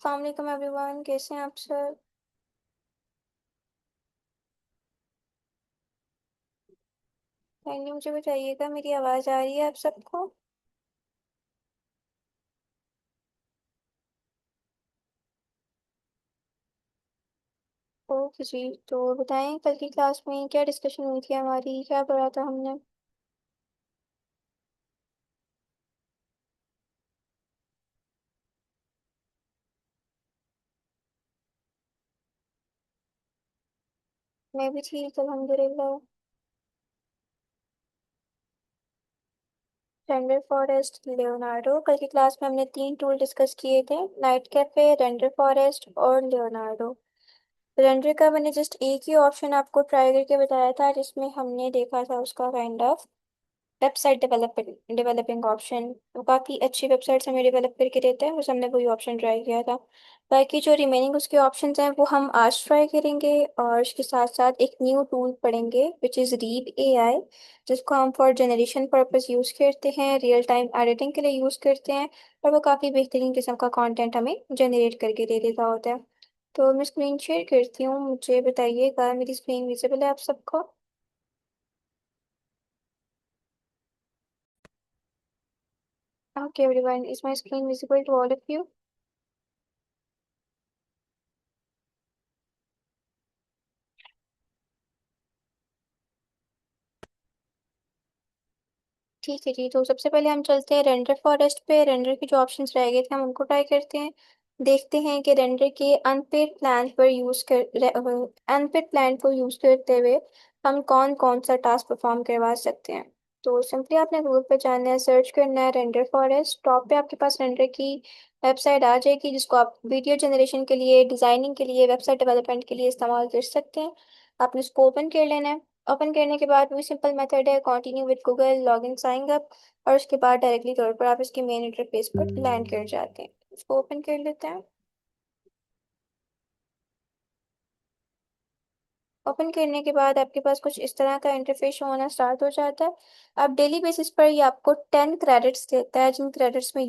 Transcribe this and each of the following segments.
अस्सलाम वालेकुम एवरीवन, कैसे हैं आप सर। काइंडली मुझे बताइएगा, मेरी आवाज़ आ रही है आप सबको। ओके जी, तो बताएं कल की क्लास में क्या डिस्कशन हुई थी, हमारी क्या पढ़ा था हमने। मैं भी ठीक अल्हम्दुलिल्लाह। Render forest, Leonardo. कल की क्लास में हमने तीन टूल डिस्कस किए थे, नाइट कैफे, रेंडर फॉरेस्ट और लियोनार्डो। रेंडर का मैंने जस्ट एक ही ऑप्शन आपको ट्राई करके बताया था, जिसमें हमने देखा था उसका kind of website developing option. वो काफ़ी अच्छी वेबसाइट्स हमें डेवलप करके देता है, बस हमने वही ऑप्शन ट्राई किया था। बाकी जो रिमेनिंग उसके ऑप्शंस हैं वो हम आज ट्राई करेंगे, और उसके साथ साथ एक न्यू टूल पढ़ेंगे विच इज़ रीड एआई, जिसको हम फॉर जनरेशन पर्पस यूज़ करते हैं, रियल टाइम एडिटिंग के लिए यूज़ करते हैं। और वो काफ़ी बेहतरीन किस्म का कंटेंट हमें जनरेट करके दे देता होता है। तो मैं स्क्रीन शेयर करती हूँ, मुझे बताइएगा मेरी स्क्रीन विजिबल है आप सबको। Okay everyone, is my screen visible to all of you. ठीक है जी, तो सबसे पहले हम चलते हैं रेंडर फॉरेस्ट पे। रेंडर के जो ऑप्शंस रह गए थे हम उनको ट्राई करते हैं। देखते हैं कि रेंडर के अनपेड प्लान पर अनपेड प्लान को यूज़ करते हुए हम कौन कौन सा टास्क परफॉर्म करवा सकते हैं। तो सिंपली आपने गूगल पे जाना है, सर्च करना है रेंडर फॉरेस्ट। टॉप पे आपके पास रेंडर की वेबसाइट आ जाएगी, जिसको आप वीडियो जनरेशन के लिए, डिज़ाइनिंग के लिए, वेबसाइट डेवलपमेंट के लिए इस्तेमाल कर सकते हैं। आपने इसको ओपन कर लेना है। ओपन करने के बाद वही सिंपल मेथड है, continue with Google, login, sign up. और उसके बाद डायरेक्टली तौर पर आप इसके मेन इंटरफेस पर लैंड कर जाते हैं। इसको ओपन कर लेते हैं। ओपन करने के बाद आपके पास कुछ इस तरह का इंटरफेस होना स्टार्ट हो जाता है। अब डेली बेसिस पर ये आपको 10 क्रेडिट्स देता है, जिन क्रेडिट्स को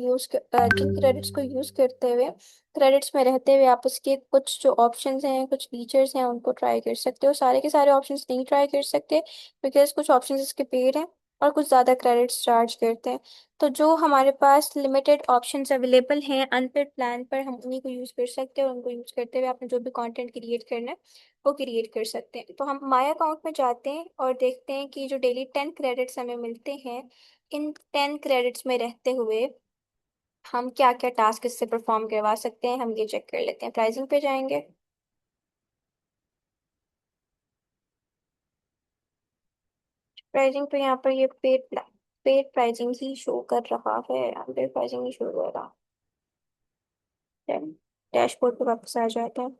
यूज़ करते हुए, क्रेडिट्स में रहते हुए आप उसके कुछ जो ऑप्शंस हैं, कुछ फीचर्स हैं, उनको ट्राई कर सकते हो। सारे के सारे ऑप्शंस नहीं ट्राई कर सकते, बिकॉज कुछ ऑप्शंस इसके पेड हैं और कुछ ज़्यादा क्रेडिट्स चार्ज करते हैं। तो जो हमारे पास लिमिटेड ऑप्शंस अवेलेबल हैं अनपेड प्लान पर, हम उन्हीं को यूज़ कर सकते हैं, और उनको यूज़ करते हुए आपने जो भी कंटेंट क्रिएट करना है वो क्रिएट कर सकते हैं। तो हम माय अकाउंट में जाते हैं और देखते हैं कि जो डेली 10 क्रेडिट्स हमें मिलते हैं, इन 10 क्रेडिट्स में रहते हुए हम क्या क्या टास्क इससे परफॉर्म करवा सकते हैं, हम ये चेक कर लेते हैं। प्राइसिंग पे जाएंगे। प्राइसिंग तो यहाँ पर ये पेड प्राइसिंग ही शो कर रहा है, पेड प्राइसिंग ही शो कर रहा है। डैशबोर्ड पे वापस आ जाते हैं।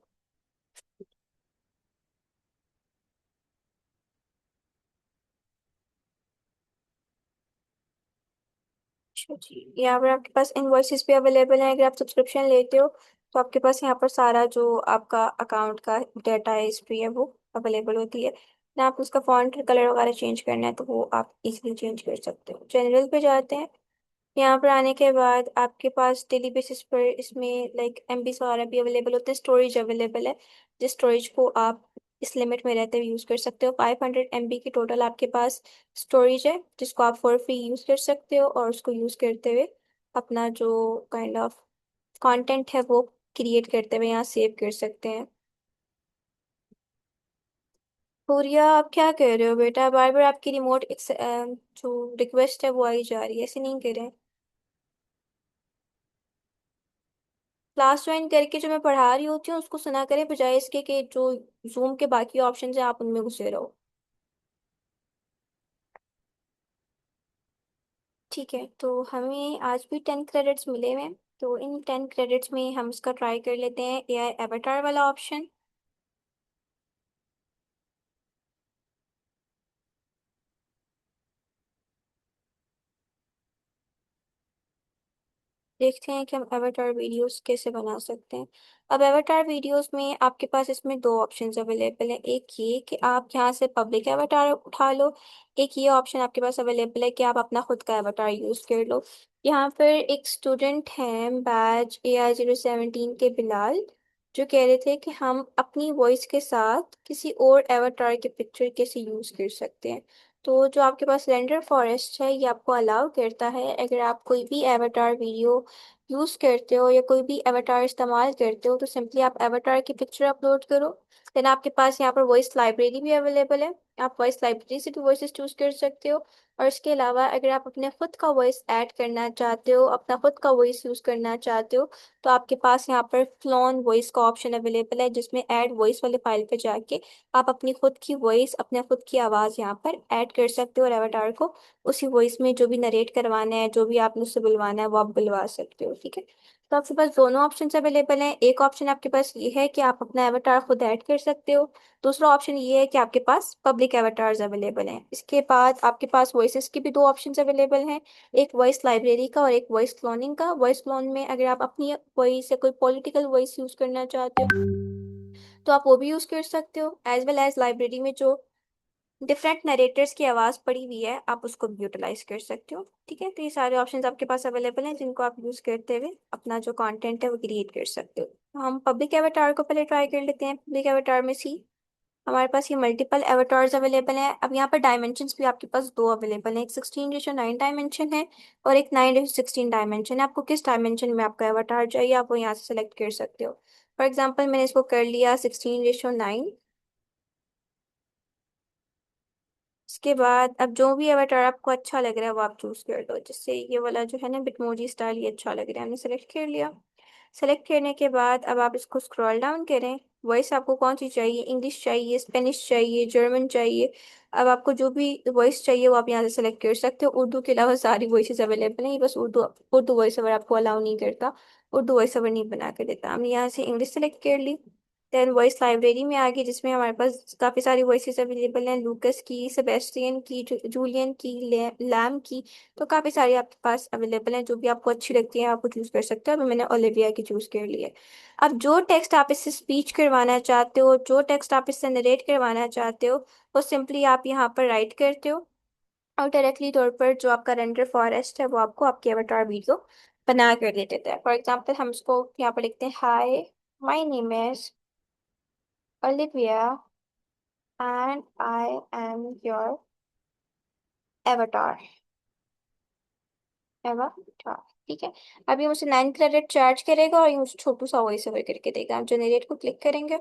अच्छा जी, यहाँ पर आपके पास इनवॉइसेस भी अवेलेबल हैं। अगर आप सब्सक्रिप्शन लेते हो तो आपके पास यहाँ पर सारा जो आपका अकाउंट का डाटा हिस्ट्री है वो अवेलेबल होती है ना। आप उसका फॉन्ट कलर वगैरह चेंज करना है तो वो आप इजीली चेंज कर सकते हो। जनरल पे जाते हैं। यहाँ पर आने के बाद आपके पास डेली बेसिस पर इसमें लाइक एमबी वगैरह भी अवेलेबल होते हैं, स्टोरेज अवेलेबल है, जिस स्टोरेज को आप इस लिमिट में रहते हुए यूज़ कर सकते हो। 500 MB की टोटल आपके पास स्टोरेज है, जिसको आप फॉर फ्री यूज़ कर सकते हो, और उसको यूज़ करते हुए अपना जो काइंड ऑफ कंटेंट है वो क्रिएट करते हुए यहाँ सेव कर सकते हैं। हुरिया, आप क्या कह रहे हो बेटा, बार बार आपकी जो रिक्वेस्ट है वो आई जा रही है, ऐसे नहीं करें। क्लास ज्वाइन करके जो मैं पढ़ा रही होती हूँ उसको सुना करें, बजाय इसके कि जो जूम के बाकी ऑप्शंस हैं आप उनमें घुसे रहो। ठीक है, तो हमें आज भी 10 क्रेडिट्स मिले हुए हैं। तो इन 10 क्रेडिट्स में हम इसका ट्राई कर लेते हैं, एआई एवेटार वाला ऑप्शन। देखते हैं कि हम एवाटार वीडियोस कैसे बना सकते हैं। अब एवाटार वीडियोस में आपके पास इसमें दो ऑप्शंस अवेलेबल हैं। एक ये कि आप यहाँ से पब्लिक एवाटार उठा लो। एक ये ऑप्शन आपके पास अवेलेबल है कि आप अपना खुद का एवाटार यूज कर लो। यहाँ पर एक स्टूडेंट हैं बैच AI 017 के बिलाल, जो कह रहे थे कि हम अपनी वॉइस के साथ किसी और एवाटार के पिक्चर कैसे यूज कर सकते हैं। तो जो आपके पास रेंडर फॉरेस्ट है ये आपको अलाउ करता है, अगर आप कोई भी एवाटार वीडियो यूज करते हो या कोई भी एवाटार इस्तेमाल करते हो तो सिंपली आप एवाटार की पिक्चर अपलोड करो। देन आपके पास यहाँ पर वॉइस लाइब्रेरी भी अवेलेबल है, आप वॉइस लाइब्रेरी से भी वॉइस चूज कर सकते हो। और इसके अलावा अगर आप अपने खुद का वॉइस ऐड करना चाहते हो, अपना खुद का वॉइस यूज करना चाहते हो, तो आपके पास यहाँ पर क्लोन वॉइस का ऑप्शन अवेलेबल है, जिसमें ऐड वॉइस वाले फाइल पे जाके आप अपनी खुद की वॉइस, अपने खुद की आवाज़ यहाँ पर ऐड कर सकते हो और एवाटार को उसी वॉइस में जो भी नरेट करवाना है, जो भी आपने उससे बुलवाना है, वो आप बुलवा सकते हो। ठीक है, तो आपके पास दोनों ऑप्शन अवेलेबल हैं। एक ऑप्शन आपके पास ये है कि आप अपना एवाटार खुद ऐड कर सकते हो। दूसरा ऑप्शन ये है कि आपके पास पब्लिक एवाटार्स अवेलेबल हैं। इसके बाद आपके पास वॉइसेस के भी दो ऑप्शंस अवेलेबल हैं, एक वॉइस लाइब्रेरी का और एक वॉइस क्लोनिंग का। वॉइस क्लोन में अगर आप अपनी वॉइस या कोई पॉलिटिकल वॉइस यूज करना चाहते हो तो आप वो भी यूज कर सकते हो, एज वेल एज लाइब्रेरी में जो डिफरेंट नरेटर्स की आवाज़ पड़ी हुई है आप उसको भी यूटिलाइज कर सकते हो। ठीक है, तो ये सारे ऑप्शंस आपके पास अवेलेबल हैं जिनको आप यूज़ करते हुए अपना जो कंटेंट है वो क्रिएट कर सकते हो। तो हम पब्लिक एवाटार को पहले ट्राई कर लेते हैं। पब्लिक एवाटार में सी हमारे पास ये मल्टीपल एवाटार्स अवेलेबल हैं। अब यहाँ पर डायमेंशंस भी आपके पास दो अवेलेबल हैं, एक 16:9 डायमेंशन है और एक 9:16 डायमेंशन है। आपको किस डायमेंशन में आपका एवाटार चाहिए आप वो यहाँ से सेलेक्ट कर सकते हो। फॉर एग्जाम्पल मैंने इसको कर लिया 16:9। इसके बाद अब जो भी अवतार आपको अच्छा लग रहा है वो आप चूज कर लो। जैसे ये वाला जो है ना बिटमोजी स्टाइल, ये अच्छा लग रहा है, हमने सेलेक्ट कर लिया। सेलेक्ट करने के बाद अब आप इसको स्क्रॉल डाउन करें। वॉइस आपको कौन सी चाहिए, इंग्लिश चाहिए, स्पेनिश चाहिए, जर्मन चाहिए। अब आपको जो भी वॉइस चाहिए वो आप यहाँ से सेलेक्ट कर सकते हो। उर्दू के अलावा सारी वॉइसेस अवेलेबल हैं, ये बस उर्दू उर्दू वॉइस ओवर आपको अलाउ नहीं करता, उर्दू वॉइस ओवर नहीं बना कर देता। हमने यहाँ से इंग्लिश सेलेक्ट कर ली। देन वॉइस लाइब्रेरी में आगे जिसमें हमारे पास काफ़ी सारी वॉइसेस अवेलेबल हैं, लूकस की, सेबेस्टियन की, जूलियन की, लैम की। तो काफ़ी सारी आपके पास अवेलेबल हैं, जो भी आपको अच्छी लगती है आपको चूज़ कर सकते हो। अभी मैंने ओलिविया की चूज़ कर ली है। अब जो टेक्स्ट आप इससे स्पीच करवाना चाहते हो, जो टेक्स्ट आप इससे नरेट करवाना चाहते हो, वो सिंपली आप यहाँ पर राइट करते हो और डायरेक्टली तौर पर जो आपका रेंडर फॉरेस्ट है वो आपको आपकी एवटार वीडियो बना कर दे देता है। फॉर एग्जाम्पल हम इसको यहाँ पर लिखते हैं, hi my name is Olivia and I am your avatar। avatar, ठीक है। अभी मुझे 9 क्रेडिट चार्ज करेगा और ये मुझे छोटू सा वॉइस ओवर करके देगा। आप जनरेट को क्लिक करेंगे,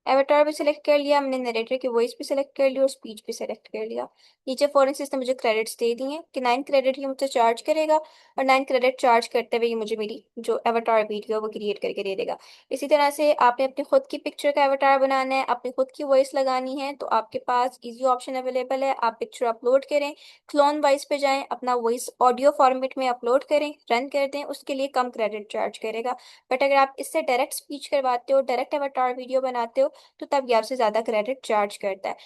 एवटार भी सिलेक्ट कर लिया हमने, नरेटर की वॉइस भी सिलेक्ट कर ली और स्पीच भी सिलेक्ट कर लिया। नीचे फॉरन से इसने मुझे क्रेडिट्स दे दिए कि 9 क्रेडिट ये मुझसे चार्ज करेगा और 9 क्रेडिट चार्ज करते हुए ये मुझे मेरी जो एवटार वीडियो वो क्रिएट करके दे देगा। इसी तरह से आपने अपनी खुद की पिक्चर का एवटार बनाना है, अपनी खुद की वॉइस लगानी है, तो आपके पास इजी ऑप्शन अवेलेबल है। आप पिक्चर अपलोड करें, क्लोन वॉइस पे जाएं, अपना वॉइस ऑडियो फॉर्मेट में अपलोड करें, रन कर दें, उसके लिए कम क्रेडिट चार्ज करेगा। बट अगर आप इससे डायरेक्ट स्पीच करवाते हो, डायरेक्ट एवटार वीडियो बनाते हो, तो तब ये आपसे ज़्यादा क्रेडिट चार्ज करता है।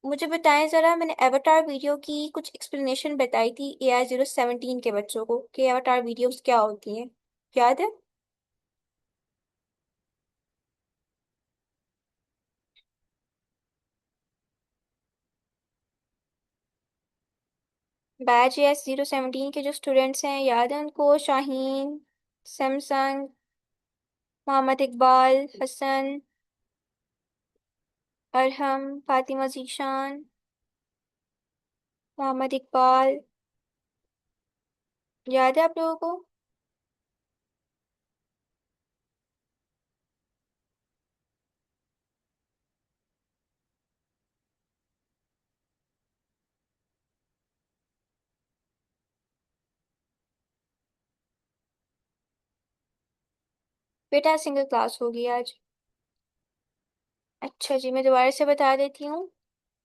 मुझे बताएं ज़रा, मैंने एवटार वीडियो की कुछ एक्सप्लेनेशन बताई थी AI 017 के बच्चों को कि एवटार वीडियोस क्या होती हैं, याद है? बैच AI 017 के जो स्टूडेंट्स हैं याद है उनको, शाहीन, सैमसंग, मोहम्मद इकबाल, हसन, अरहम, फातिमा जीशान, मोहम्मद इकबाल, याद है आप लोगों को? बेटा सिंगल क्लास होगी आज। अच्छा जी, मैं दोबारा से बता देती हूँ।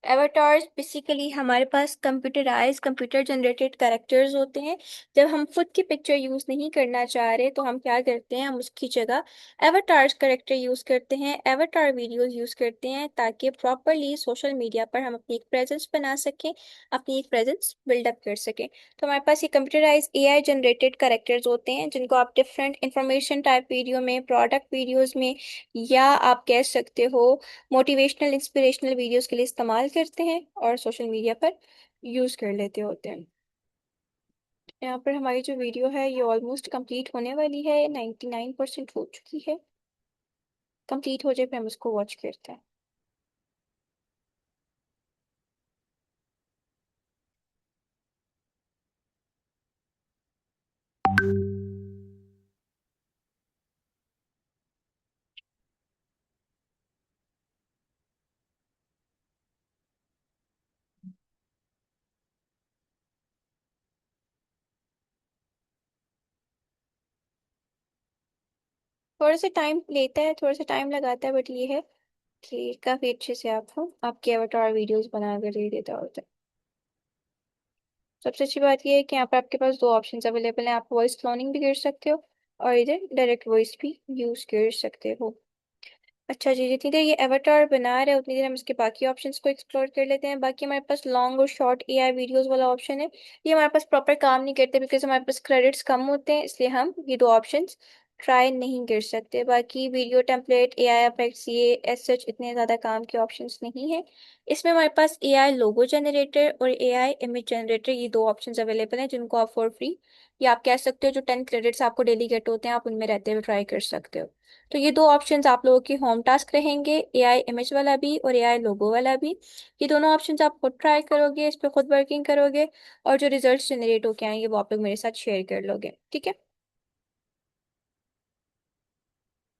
एवाटार्स बेसिकली हमारे पास कंप्यूटराइज कंप्यूटर जनरेटेड कैरेक्टर्स होते हैं। जब हम खुद की पिक्चर यूज़ नहीं करना चाह रहे तो हम क्या करते हैं, हम उसकी जगह एवाटार्स कैरेक्टर यूज़ करते हैं, एवाटार वीडियोस यूज़ करते हैं, ताकि प्रॉपरली सोशल मीडिया पर हम अपनी एक प्रेजेंस बना सकें, अपनी एक प्रेजेंस बिल्डअप कर सकें। तो हमारे पास ये कंप्यूटराइज एआई जनरेटेड कैरेक्टर्स होते हैं जिनको आप डिफरेंट इंफॉर्मेशन टाइप वीडियो में, प्रोडक्ट वीडियोस में, या आप कह सकते हो मोटिवेशनल इंस्पिरेशनल वीडियोस के लिए इस्तेमाल करते हैं और सोशल मीडिया पर यूज़ कर लेते होते हैं। यहाँ पर हमारी जो वीडियो है ये ऑलमोस्ट कंप्लीट होने वाली है, 99% हो चुकी है। कंप्लीट हो जाए फिर हम उसको वॉच करते हैं। थोड़ा सा टाइम लेता है, थोड़ा सा टाइम लगाता है, बट ये है कि काफ़ी अच्छे से आपको आपके अवतार वीडियोस बना कर दे देता होता है। सबसे अच्छी बात यह है कि यहाँ पर आपके पास दो ऑप्शंस अवेलेबल हैं, आप वॉइस क्लोनिंग भी कर सकते हो और इधर डायरेक्ट वॉइस भी यूज़ कर सकते हो। अच्छा जी, जितनी देर ये एवाटार बना रहे हैं उतनी देर हम इसके बाकी ऑप्शंस को एक्सप्लोर कर लेते हैं। बाकी हमारे पास लॉन्ग और शॉर्ट एआई वीडियोस वाला ऑप्शन है। ये हमारे पास प्रॉपर काम नहीं करते बिकॉज हमारे पास क्रेडिट्स कम होते हैं, इसलिए हम ये दो ऑप्शंस ट्राई नहीं कर सकते। बाकी वीडियो टेम्पलेट, एआई इफेक्ट्स, ये एज सच इतने ज़्यादा काम के ऑप्शंस नहीं है। इसमें हमारे पास एआई लोगो जनरेटर और एआई इमेज जनरेटर, ये दो ऑप्शंस अवेलेबल हैं जिनको आप फॉर फ्री, या आप कह सकते हो जो 10 क्रेडिट्स आपको डेली गेट होते हैं आप उनमें रहते हुए ट्राई कर सकते हो। तो ये दो ऑप्शंस आप लोगों की होम टास्क रहेंगे, एआई इमेज वाला भी और एआई लोगो वाला भी। ये दोनों ऑप्शंस आप खुद ट्राई करोगे, इस पर खुद वर्किंग करोगे और जो रिजल्ट्स जनरेट होके आएंगे वो आप लोग मेरे साथ शेयर कर लोगे, ठीक है।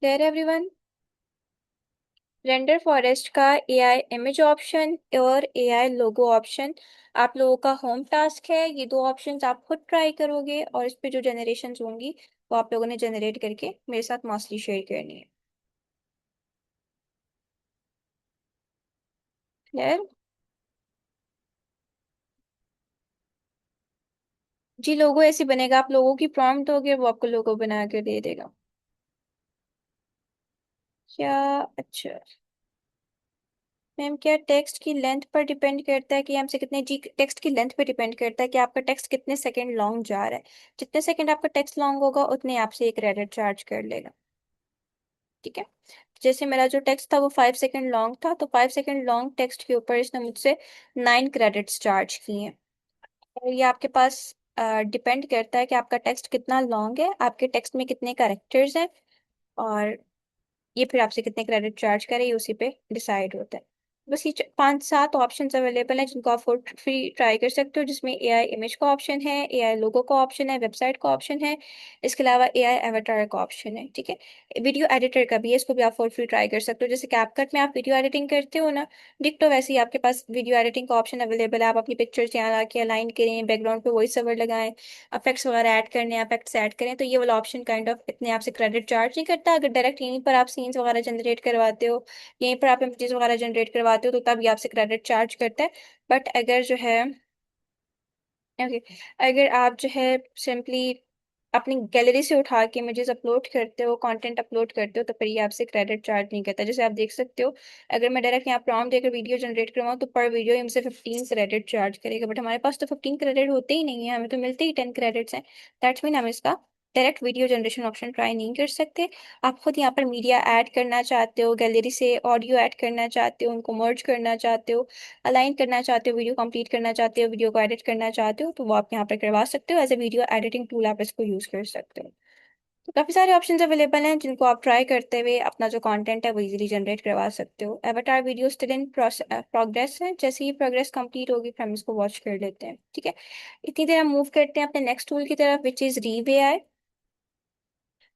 Clear everyone. रेंडर फॉरेस्ट का एआई इमेज ऑप्शन और एआई लोगो ऑप्शन आप लोगों का होम टास्क है। ये दो ऑप्शंस आप खुद ट्राई करोगे और इस पे जो जनरेशंस होंगी वो आप लोगों ने जनरेट करके मेरे साथ मॉस्टली शेयर करनी है। क्लियर। जी, लोगो ऐसे बनेगा, आप लोगों की प्रॉम्प्ट दोगे वो आपको लोगो बना कर दे देगा। क्या? अच्छा मैम, क्या टेक्स्ट की लेंथ पर डिपेंड करता है कि हमसे कितने, जी टेक्स्ट की लेंथ पर डिपेंड करता है कि आपका टेक्स्ट कितने सेकंड लॉन्ग जा रहा है। जितने सेकंड आपका टेक्स्ट लॉन्ग होगा उतने आपसे एक क्रेडिट चार्ज कर लेगा, ठीक है। जैसे मेरा जो टेक्स्ट था वो 5 सेकंड लॉन्ग था, तो 5 सेकंड लॉन्ग टेक्स्ट के ऊपर इसने मुझसे 9 क्रेडिट्स चार्ज किए हैं। और ये आपके पास डिपेंड करता है कि आपका टेक्स्ट कितना लॉन्ग है, आपके टेक्स्ट में कितने कैरेक्टर्स हैं, और ये फिर आपसे कितने क्रेडिट चार्ज करें ये उसी पे डिसाइड होता है। बस ये 5-7 ऑप्शंस अवेलेबल हैं जिनको आप फॉर फ्री ट्राई कर सकते हो, जिसमें एआई इमेज का ऑप्शन है, एआई लोगो का ऑप्शन है, वेबसाइट का ऑप्शन है, इसके अलावा एआई एवाटार का ऑप्शन है, ठीक है। वीडियो एडिटर का भी है, इसको भी आप फॉर फ्री ट्राई कर सकते हो। जैसे कैपकट में आप वीडियो एडिटिंग करते हो ना, डिक्टो वैसे ही आपके पास वीडियो एडिटिंग का ऑप्शन अवेलेबल है। आप अपनी पिक्चर्स यहाँ ला के अलाइन करें, बैकग्राउंड पे वॉइस ओवर लगाएं, इफेक्ट्स वगैरह ऐड करने, इफेक्ट्स ऐड करें, तो ये वाला ऑप्शन काइंड ऑफ इतने आपसे क्रेडिट चार्ज नहीं करता। अगर डायरेक्ट यहीं पर आप सीन्स वगैरह जनरेट करवाते हो, यहीं पर आप इमेजेस वगैरह जनरेट करवाते हो, तो तब ये आपसे क्रेडिट चार्ज करता है। बट अगर जो है, ओके, अगर आप जो है सिंपली अपनी गैलरी से उठा के इमेजेस अपलोड करते हो, कंटेंट अपलोड करते हो, तो फिर ये आपसे क्रेडिट चार्ज नहीं करता। जैसे आप देख सकते हो, अगर मैं डायरेक्ट यहाँ प्रॉम्प्ट देकर वीडियो जनरेट करवाऊँ तो पर वीडियो हमसे 15 क्रेडिट चार्ज करेगा, बट हमारे पास तो 15 क्रेडिट होते ही नहीं है, हमें तो मिलते ही 10 क्रेडिट्स हैं। दैट्स मीन हम इसका direct video generation option try नहीं कर सकते। आप खुद यहाँ पर मीडिया ऐड करना चाहते हो, गैलरी से ऑडियो ऐड करना चाहते हो, उनको मर्ज करना चाहते हो, अलाइन करना चाहते हो, वीडियो कंप्लीट करना चाहते हो, वीडियो को एडिट करना चाहते हो, तो वो आप यहाँ पर करवा सकते हो। As a video editing tool आप इसको यूज कर सकते हो। तो काफी सारे ऑप्शंस अवेलेबल हैं जिनको आप ट्राई करते हुए अपना जो कंटेंट है वो इजीली जनरेट करवा सकते हो। Avatar video still in progress है, जैसे ही प्रोग्रेस कंप्लीट होगी फिर हम इसको वॉच कर लेते हैं, ठीक है। इतनी देर हम मूव करते हैं अपने नेक्स्ट टूल की तरफ, विच इज रीव एआई।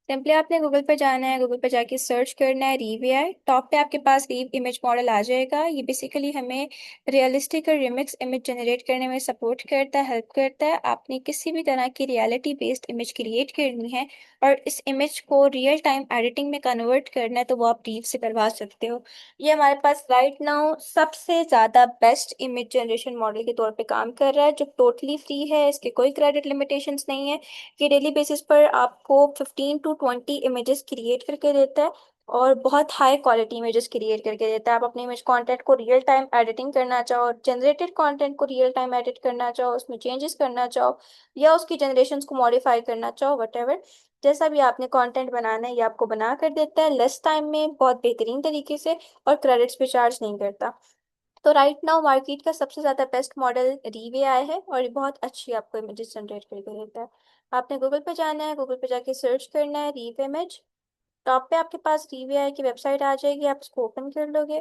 सिंपली आपने गूगल पे जाना है, गूगल पे जाके सर्च करना है रीव एआई। टॉप पे आपके पास रीव इमेज मॉडल आ जाएगा। ये बेसिकली हमें रियलिस्टिक और रिमिक्स इमेज जनरेट करने में सपोर्ट करता है, हेल्प करता है। आपने किसी भी तरह की रियलिटी बेस्ड इमेज क्रिएट करनी है और इस इमेज को रियल टाइम एडिटिंग में कन्वर्ट करना है, तो वो आप रीव से करवा सकते हो। ये हमारे पास राइट नाउ सबसे ज़्यादा बेस्ट इमेज जनरेशन मॉडल के तौर पे काम कर रहा है, जो टोटली फ्री है। इसके कोई क्रेडिट लिमिटेशंस नहीं है। ये डेली बेसिस पर आपको 15 to 20 इमेजेस क्रिएट करके देता है और बहुत हाई क्वालिटी इमेजेस क्रिएट करके देता है। आप अपने इमेज कंटेंट को रियल टाइम एडिटिंग करना चाहो, जनरेटेड कंटेंट को रियल टाइम एडिट करना चाहो, उसमें चेंजेस करना चाहो या उसकी जनरेशन्स को मॉडिफाई करना चाहो, वटेवर जैसा भी आपने कंटेंट बनाना है ये आपको बना कर देता है लेस टाइम में, बहुत बेहतरीन तरीके से, और क्रेडिट्स पे चार्ज नहीं करता। तो राइट नाउ मार्केट का सबसे ज़्यादा बेस्ट मॉडल रीवे आया है और ये बहुत अच्छी आपको इमेजेस जनरेट करके देता है। आपने गूगल पे जाना है, गूगल पे जाके सर्च करना है रीव इमेज। टॉप पे आपके पास रीवे आई की वेबसाइट आ जाएगी, आप उसको ओपन कर लोगे।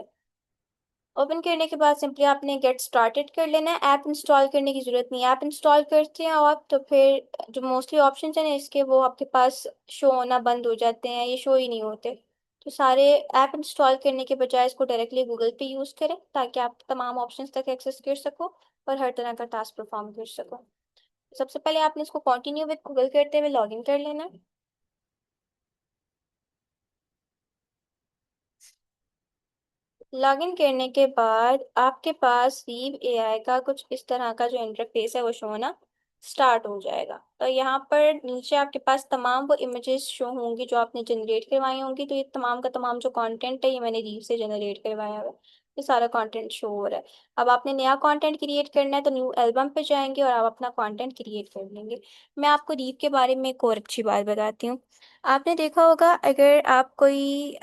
ओपन करने के बाद सिंपली आपने गेट स्टार्टेड कर लेना है। ऐप इंस्टॉल करने की ज़रूरत नहीं है। ऐप इंस्टॉल करते हैं आप तो फिर जो मोस्टली ऑप्शन हैं ना इसके, वो आपके पास शो होना बंद हो जाते हैं, ये शो ही नहीं होते। तो सारे ऐप इंस्टॉल करने के बजाय इसको डायरेक्टली गूगल पे यूज़ करें ताकि आप तमाम ऑप्शंस तक एक्सेस कर सको और हर तरह का टास्क परफॉर्म कर सको। सबसे पहले आपने इसको कंटिन्यू विद गूगल करते हुए लॉगिन कर लेना है। लॉगिन करने के बाद आपके पास वीव एआई का कुछ इस तरह का जो इंटरफेस है वो शो होना स्टार्ट हो जाएगा। तो यहाँ पर नीचे आपके पास तमाम वो इमेजेस शो होंगी जो आपने जनरेट करवाई होंगी। तो ये तमाम का तमाम जो कंटेंट है ये मैंने रीव से जनरेट करवाया हुआ है। ये सारा कंटेंट शो हो रहा है। अब आपने नया कंटेंट क्रिएट करना है तो न्यू एल्बम पे जाएंगे और आप अपना कंटेंट क्रिएट कर लेंगे। मैं आपको रीव के बारे में एक और अच्छी बात बताती हूँ। आपने देखा होगा अगर आप कोई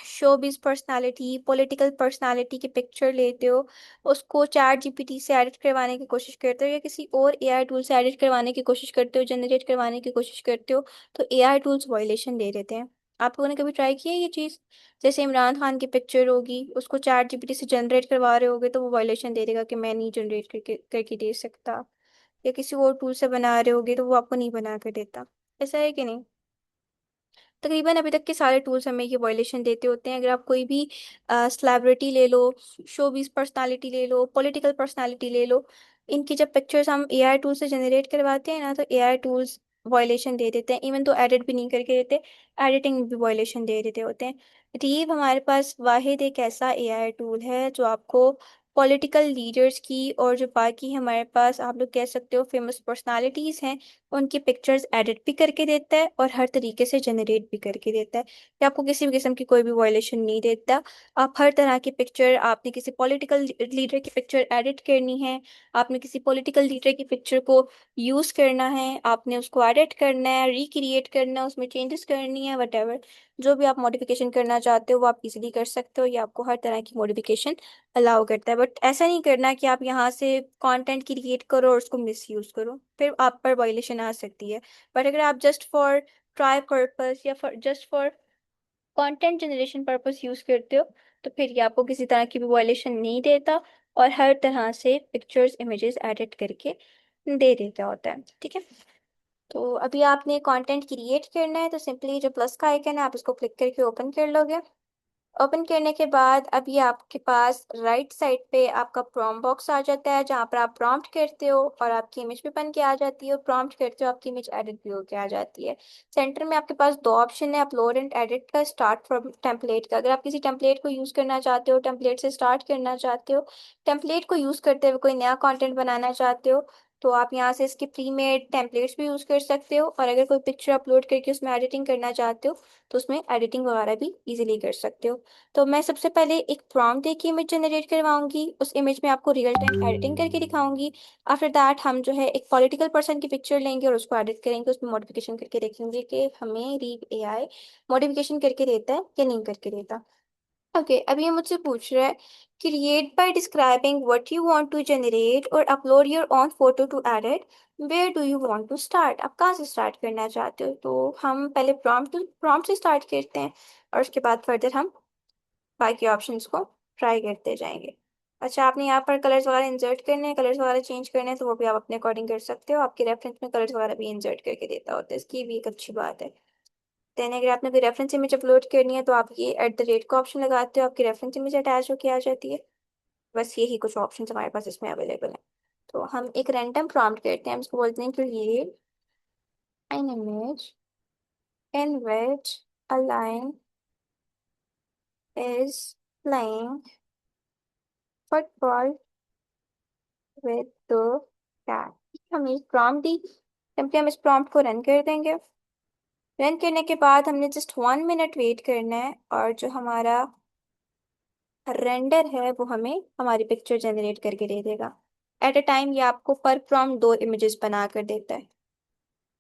शोबिज पर्सनालिटी, पॉलिटिकल पर्सनालिटी की पिक्चर लेते हो, उसको चैट जीपीटी से एडिट करवाने की कोशिश करते हो या किसी और एआई टूल से एडिट करवाने की कोशिश करते हो, जनरेट करवाने की कोशिश करते हो, तो एआई टूल्स वायलेशन दे देते हैं। आप लोगों ने कभी ट्राई किया है ये चीज़? जैसे इमरान खान की पिक्चर होगी, उसको चैट जीपीटी से जनरेट करवा रहे होगे तो वो वायलेशन दे देगा कि मैं नहीं जनरेट करके करके दे सकता। या किसी और टूल से बना रहे होगे तो वो आपको नहीं बना कर देता। ऐसा है कि नहीं? तकरीबन अभी तक के सारे टूल्स हमें ये वायलेशन देते होते हैं। अगर आप कोई भी सेलिब्रिटी ले लो, शोबिज पर्सनालिटी ले लो, पॉलिटिकल पर्सनालिटी ले लो, इनकी जब पिक्चर्स हम एआई टूल से जनरेट करवाते हैं ना तो एआई टूल्स वायलेशन दे देते हैं। इवन तो एडिट भी नहीं करके देते, एडिटिंग में भी वायलेशन दे देते होते हैं। रीव हमारे पास वाहिद एक ऐसा एआई टूल है जो आपको पॉलिटिकल लीडर्स की और जो बाकी हमारे पास आप लोग कह सकते हो फेमस पर्सनालिटीज़ हैं उनकी पिक्चर्स एडिट भी करके देता है और हर तरीके से जनरेट भी करके देता है। ये आपको किसी भी किस्म की कोई भी वायलेशन नहीं देता। आप हर तरह की पिक्चर, आपने किसी पॉलिटिकल लीडर की पिक्चर एडिट करनी है, आपने किसी पॉलिटिकल लीडर की पिक्चर को यूज़ करना है, आपने उसको एडिट करना है, रिक्रिएट करना है, उसमें चेंजेस करनी है, वटेवर जो भी आप मॉडिफिकेशन करना चाहते हो वो आप इजीली कर सकते हो। ये आपको हर तरह की मॉडिफिकेशन अलाउ करता है। बट ऐसा नहीं करना कि आप यहाँ से कंटेंट क्रिएट करो और उसको मिस यूज़ करो, फिर आप पर वायलेशन आ सकती है। बट अगर आप जस्ट फॉर ट्राई पर्पस या for just for content generation purpose use करते हो तो फिर ये आपको किसी तरह की भी वायलेशन नहीं देता और हर तरह से पिक्चर्स इमेजेस एडिट करके दे देता होता है। ठीक है। तो अभी आपने कंटेंट क्रिएट करना है तो सिंपली जो प्लस का आइकन है आप इसको क्लिक करके ओपन कर लोगे। ओपन करने के बाद अब ये आपके पास राइट साइड पे आपका प्रॉम्प्ट बॉक्स आ जाता है जहाँ पर आप प्रॉम्प्ट करते हो और आपकी इमेज भी बन के आ जाती है, प्रॉम्प्ट करते हो आपकी इमेज एडिट भी होके आ जाती है। सेंटर में आपके पास दो ऑप्शन है, अपलोड एंड एडिट का, स्टार्ट फ्रॉम टेम्पलेट का। अगर आप किसी टेम्पलेट को यूज़ करना चाहते हो, टेम्पलेट से स्टार्ट करना चाहते हो, टेम्पलेट को यूज़ करते हुए कोई नया कॉन्टेंट बनाना चाहते हो, तो आप यहाँ से इसके प्री मेड टेम्पलेट्स भी यूज़ कर सकते हो। और अगर कोई पिक्चर अपलोड करके उसमें एडिटिंग करना चाहते हो तो उसमें एडिटिंग वगैरह भी इजीली कर सकते हो। तो मैं सबसे पहले एक प्रॉम्प्ट दे के इमेज जनरेट करवाऊंगी, उस इमेज में आपको रियल टाइम एडिटिंग करके दिखाऊंगी। आफ्टर दैट हम जो है एक पॉलिटिकल पर्सन की पिक्चर लेंगे और उसको एडिट करेंगे, उसमें मॉडिफिकेशन करके देखेंगे कि हमें रीव एआई मॉडिफिकेशन करके देता है या नहीं करके देता। ओके, अभी ये मुझसे पूछ रहा है create by describing what you want to generate और upload your own photo to edit, where do you want to start. आप कहाँ से स्टार्ट करना चाहते हो? तो हम पहले प्रॉम्प्ट से स्टार्ट करते हैं और उसके बाद फर्दर हम बाकी ऑप्शंस को ट्राई करते जाएंगे। अच्छा, आपने यहाँ पर कलर्स वगैरह इंसर्ट करने हैं, कलर्स वगैरह चेंज करने हैं तो वो भी आप अपने अकॉर्डिंग कर सकते हो। आपके रेफरेंस में कलर्स वगैरह भी इंसर्ट करके देता होता है, इसकी भी एक अच्छी बात है। देन अगर आपने कोई रेफरेंस इमेज अपलोड करनी है तो आप ये @ का ऑप्शन लगाते हो, आपकी रेफरेंस इमेज अटैच होके आ जाती है। बस यही कुछ ऑप्शन हमारे पास इसमें अवेलेबल है। तो हम एक रैंडम प्रॉम्प्ट करते हैं, हम इसको बोलते हैं create an image in which a lion is playing football with the cat. हमने प्रॉम्प्ट दी, सिंपली हम इस प्रॉम्प्ट को रन कर देंगे। रन करने के बाद हमने जस्ट 1 मिनट वेट करना है, और जो हमारा रेंडर है वो हमें हमारी पिक्चर जनरेट करके दे देगा। एट अ टाइम ये आपको पर प्रॉम्प्ट 2 इमेजेस बना कर देता है,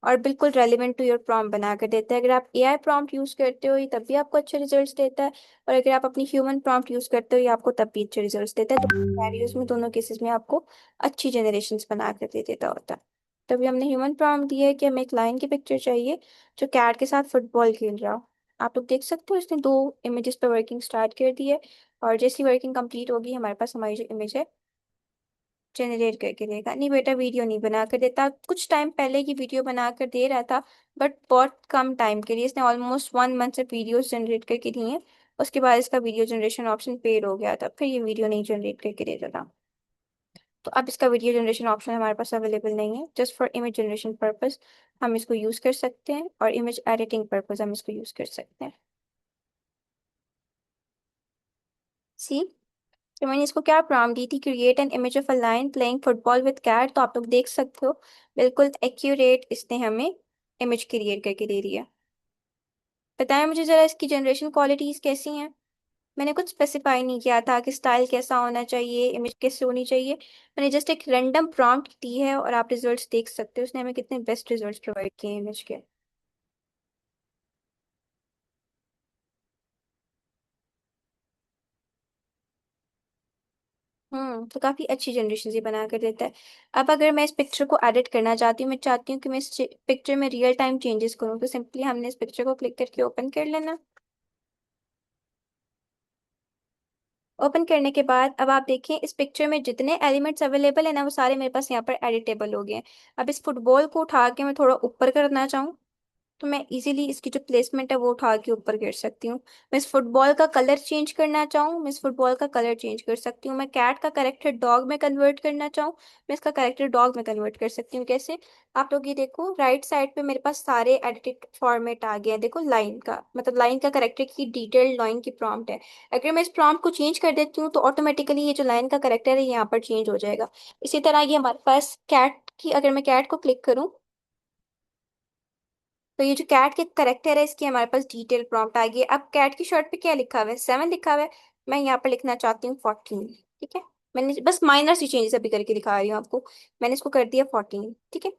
और बिल्कुल रेलिवेंट टू योर प्रॉम्प्ट बना कर देता है। अगर आप एआई प्रॉम्प्ट यूज़ करते हो ये तब भी आपको अच्छे रिजल्ट्स देता है, और अगर आप अपनी ह्यूमन प्रॉम्प्ट यूज़ करते हो ये आपको तब भी अच्छे रिजल्ट्स देता है। तो सिनेरियोज में, दोनों केसेस में आपको अच्छी जनरेशन्स बना कर दे देता होता है। तभी हमने ह्यूमन प्रॉम्प्ट दिया है कि हमें एक लाइन की पिक्चर चाहिए जो कैट के साथ फुटबॉल खेल रहा हो। आप लोग देख सकते हो इसने 2 इमेजेस पे वर्किंग स्टार्ट कर दी है, और जैसी वर्किंग कंप्लीट होगी हमारे पास हमारी जो इमेज है जनरेट करके देगा। नहीं बेटा, वीडियो नहीं बना कर देता, कुछ टाइम पहले की वीडियो बना कर दे रहा था, बट बहुत कम टाइम के लिए। इसने ऑलमोस्ट 1 मंथ से वीडियोस जनरेट करके दी हैं। उसके बाद इसका वीडियो जनरेशन ऑप्शन पेड हो गया था, फिर ये वीडियो नहीं जनरेट करके देता था। तो अब इसका वीडियो जनरेशन ऑप्शन हमारे पास अवेलेबल नहीं है। Just for image generation purpose हम इसको यूज़ कर सकते हैं, और इमेज एडिटिंग पर्पस हम इसको यूज़ कर सकते हैं। सी, तो मैंने इसको क्या प्रॉम्प्ट दी थी, create an image of a lion playing football with cat. तो आप लोग देख सकते हो बिल्कुल एक्यूरेट इसने हमें इमेज क्रिएट करके दे दी है। बताएं मुझे जरा इसकी जनरेशन क्वालिटीज कैसी हैं। मैंने कुछ स्पेसिफाई नहीं किया था कि स्टाइल कैसा होना चाहिए, इमेज कैसे होनी चाहिए। मैंने जस्ट एक रैंडम प्रॉम्प्ट दी है, और आप रिजल्ट्स देख सकते हो उसने हमें कितने बेस्ट रिजल्ट्स प्रोवाइड किए हैं इमेज के। तो काफी अच्छी जनरेशन ये बना कर देता है। अब अगर मैं इस पिक्चर को एडिट करना चाहती हूँ, मैं चाहती हूँ कि मैं इस पिक्चर में रियल टाइम चेंजेस करूँ, तो सिंपली हमने इस पिक्चर को क्लिक करके ओपन कर लेना। ओपन करने के बाद अब आप देखें इस पिक्चर में जितने एलिमेंट्स अवेलेबल है ना वो सारे मेरे पास यहाँ पर एडिटेबल हो गए हैं। अब इस फुटबॉल को उठा के मैं थोड़ा ऊपर करना चाहूँ तो मैं इजीली इसकी जो प्लेसमेंट है वो उठा के ऊपर कर सकती हूँ। मैं इस फुटबॉल का कलर चेंज करना चाहूँ, मैं इस फुटबॉल का कलर चेंज कर सकती हूँ। मैं कैट का करेक्टर डॉग में कन्वर्ट करना चाहूँ, मैं इसका करेक्टर डॉग में कन्वर्ट कर सकती हूँ। कैसे, आप लोग ये देखो राइट साइड पे मेरे पास सारे एडिटेड फॉर्मेट आ गए हैं। देखो लाइन का मतलब लाइन का करेक्टर की डिटेल्ड लाइन की प्रॉम्प्ट है। अगर मैं इस प्रॉम्प्ट को चेंज कर देती हूँ तो ऑटोमेटिकली ये जो लाइन का करेक्टर है ये यहाँ पर चेंज हो जाएगा। इसी तरह ये हमारे पास कैट की, अगर मैं कैट को क्लिक करूँ तो ये जो कैट के करेक्टर है इसकी हमारे पास डिटेल प्रॉम्प्ट आ गई है। अब कैट की शर्ट पे क्या लिखा हुआ है, 7 लिखा हुआ है। मैं यहाँ पर लिखना चाहती हूँ 14। ठीक है, मैंने बस माइनर सी चेंजेस अभी करके दिखा रही हूँ आपको। मैंने इसको कर दिया 14। ठीक है,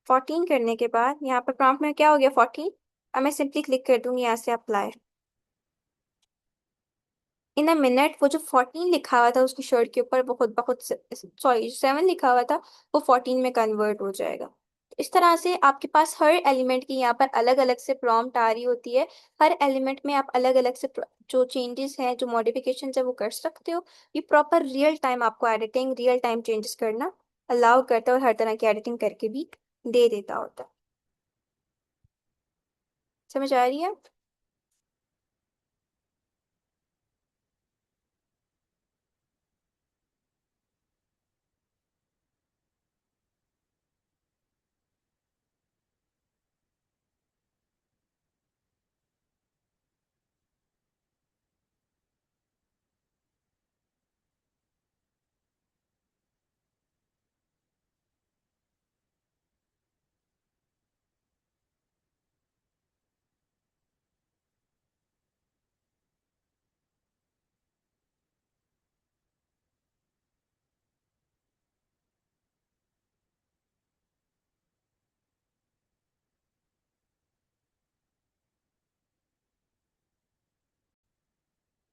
14 करने के बाद यहाँ पर प्रॉम्प्ट में क्या हो गया, 14। अब मैं सिंपली क्लिक कर दूंगी यहाँ से अप्लाई। इन अ मिनट वो जो 14 लिखा हुआ था उसकी शर्ट के ऊपर बहुत बहुत, सॉरी 7 लिखा हुआ था वो 14 में कन्वर्ट हो जाएगा। इस तरह से आपके पास हर एलिमेंट की यहाँ पर अलग अलग से प्रॉम्प्ट आ रही होती है। हर एलिमेंट में आप अलग अलग से जो चेंजेस हैं, जो मॉडिफिकेशन है वो कर सकते हो। ये प्रॉपर रियल टाइम आपको एडिटिंग, रियल टाइम चेंजेस करना अलाउ करता है, और हर तरह की एडिटिंग करके भी दे देता होता है। समझ आ रही है।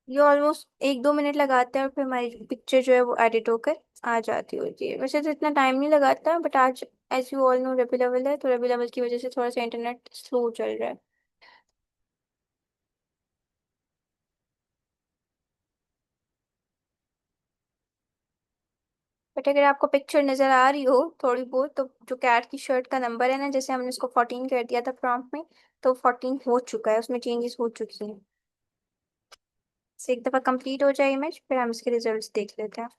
ये ऑलमोस्ट 1-2 मिनट लगाता है, और फिर हमारी पिक्चर जो है वो एडिट होकर आ जाती होती है। वैसे तो इतना टाइम नहीं लगाता, बट आज एज यू ऑल नो रबी लेवल है, तो रबी लेवल की वजह से थोड़ा सा इंटरनेट स्लो चल रहा है। बट अगर आपको पिक्चर नजर आ रही हो थोड़ी बहुत, तो जो कैट की शर्ट का नंबर है ना, जैसे हमने उसको 14 कर दिया था प्रॉम्प्ट में, तो 14 हो चुका है, उसमें चेंजेस हो चुकी हैं। से एक दफा कंप्लीट हो जाए इमेज, फिर हम इसके रिजल्ट्स देख लेते हैं।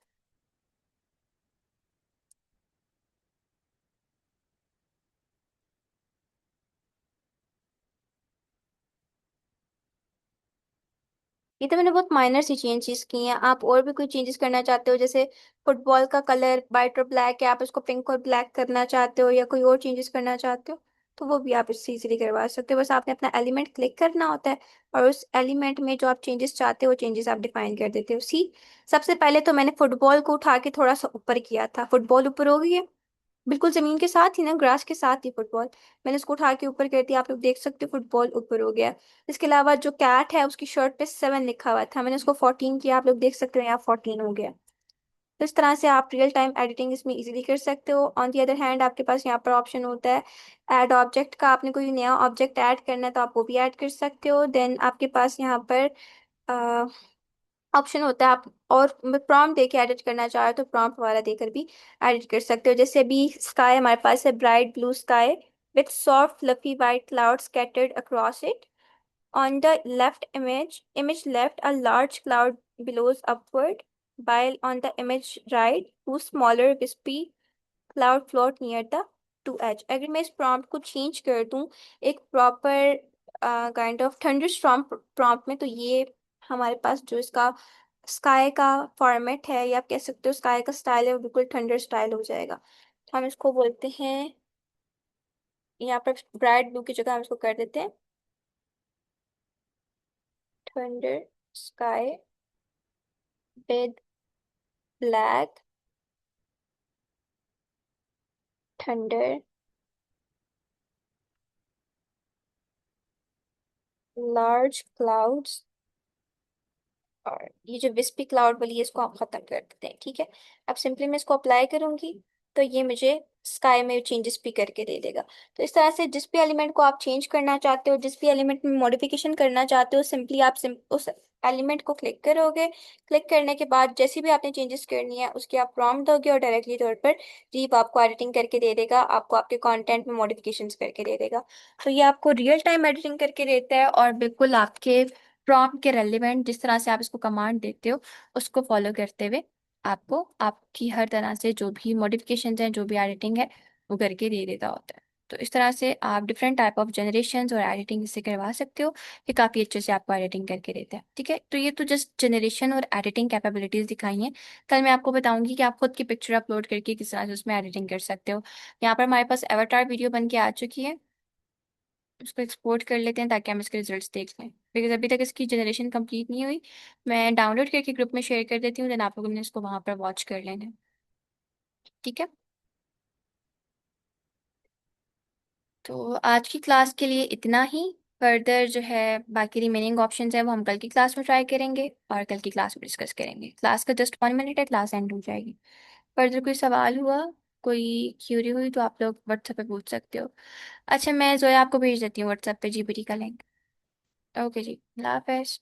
ये तो मैंने बहुत माइनर सी चेंजेस की हैं। आप और भी कोई चेंजेस करना चाहते हो, जैसे फुटबॉल का कलर वाइट और ब्लैक है, आप इसको पिंक और ब्लैक करना चाहते हो, या कोई और चेंजेस करना चाहते हो, तो वो भी आप इससे इजीली करवा सकते हो। बस आपने अपना एलिमेंट क्लिक करना होता है, और उस एलिमेंट में जो आप चेंजेस चाहते हो, चेंजेस आप डिफाइन कर देते हो। सी, सबसे पहले तो मैंने फुटबॉल को उठा के थोड़ा सा ऊपर किया था। फुटबॉल ऊपर हो गई है, बिल्कुल जमीन के साथ ही ना, ग्रास के साथ ही फुटबॉल। मैंने उसको उठा के ऊपर कर दिया, आप लोग देख सकते हो फुटबॉल ऊपर हो गया। इसके अलावा जो कैट है उसकी शर्ट पे 7 लिखा हुआ था, मैंने उसको 14 किया, आप लोग देख सकते हो यहाँ 14 हो गया। तो इस तरह से आप रियल टाइम एडिटिंग इसमें इजीली कर सकते हो। ऑन दी अदर हैंड आपके पास यहाँ पर ऑप्शन होता है ऐड ऑब्जेक्ट का। आपने कोई नया ऑब्जेक्ट ऐड करना है तो आप वो भी ऐड कर सकते हो। देन आपके पास यहाँ पर ऑप्शन होता है, आप और प्रॉम्प्ट देके एडिट करना चाह रहे हो तो प्रॉम्प्ट वाला देकर भी एडिट कर सकते हो। जैसे अभी स्काई हमारे पास है, bright blue sky with soft fluffy white cloud scattered across it. On the left image left, a large cloud billows upward, while on the image right, two smaller wispy cloud float near the to edge. अगर मैं इस prompt को change कर दूं एक proper kind of thunderstorm prompt में, तो ये हमारे पास जो इसका स्काई का फॉर्मेट है, या आप कह सकते हो स्काई का स्टाइल है, वो बिल्कुल थंडर स्टाइल हो जाएगा। तो हम इसको बोलते हैं, यहाँ पर ब्राइट ब्लू की जगह हम इसको कर देते हैं thunder sky with black thunder large clouds. और ये जो विस्पी क्लाउड वाली है इसको आप खत्म कर देते हैं, ठीक है। अब सिंपली मैं इसको अप्लाई करूंगी, तो ये मुझे स्काई में चेंजेस भी करके दे देगा। तो इस तरह से जिस भी एलिमेंट को आप चेंज करना चाहते हो, जिस भी एलिमेंट में मॉडिफिकेशन करना चाहते हो, सिंपली आप उस एलिमेंट को क्लिक करोगे। क्लिक करने के बाद जैसी भी आपने चेंजेस करनी है उसकी आप प्रॉम्प्ट दोगे, और डायरेक्टली तौर पर रीप आपको एडिटिंग करके दे देगा, आपको आपके कंटेंट में मॉडिफिकेशंस करके दे देगा। तो ये आपको रियल टाइम एडिटिंग करके देता है, और बिल्कुल आपके प्रॉम्प्ट के रेलिवेंट जिस तरह से आप इसको कमांड देते हो उसको फॉलो करते हुए आपको आपकी हर तरह से जो भी मॉडिफिकेशंस हैं, जो भी एडिटिंग है, वो करके दे देता होता है। तो इस तरह से आप डिफरेंट टाइप ऑफ जनरेशन्स और एडिटिंग इससे करवा सकते हो, कि काफ़ी अच्छे से आपको एडिटिंग करके देता है, ठीक है। तो ये तो जस्ट जनरेशन और एडिटिंग कैपेबिलिटीज़ दिखाई हैं। कल मैं आपको बताऊंगी कि आप खुद की पिक्चर अपलोड करके किस तरह से उसमें एडिटिंग कर सकते हो। यहाँ पर हमारे पास एवाटार वीडियो बन के आ चुकी है, उसको एक्सपोर्ट कर लेते हैं ताकि हम इसके रिजल्ट्स देख लें, बिकॉज अभी तक इसकी जनरेशन कंप्लीट नहीं हुई। मैं डाउनलोड करके ग्रुप में शेयर कर देती हूँ, देन आप लोगों ने इसको वहाँ पर वॉच कर लेना है, ठीक है। तो आज की क्लास के लिए इतना ही। फर्दर जो है बाकी रिमेनिंग ऑप्शंस हैं वो हम कल की क्लास में ट्राई करेंगे, और कल की क्लास में डिस्कस करेंगे। क्लास का जस्ट 1 मिनट है, क्लास एंड हो जाएगी। फर्दर कोई सवाल हुआ, कोई क्यूरी हुई, तो आप लोग व्हाट्सएप पे पूछ सकते हो। अच्छा, मैं जोया आपको भेज देती हूँ व्हाट्सएप पे जीपीटी का लिंक। ओके जी, अल्लाह हाफिज़।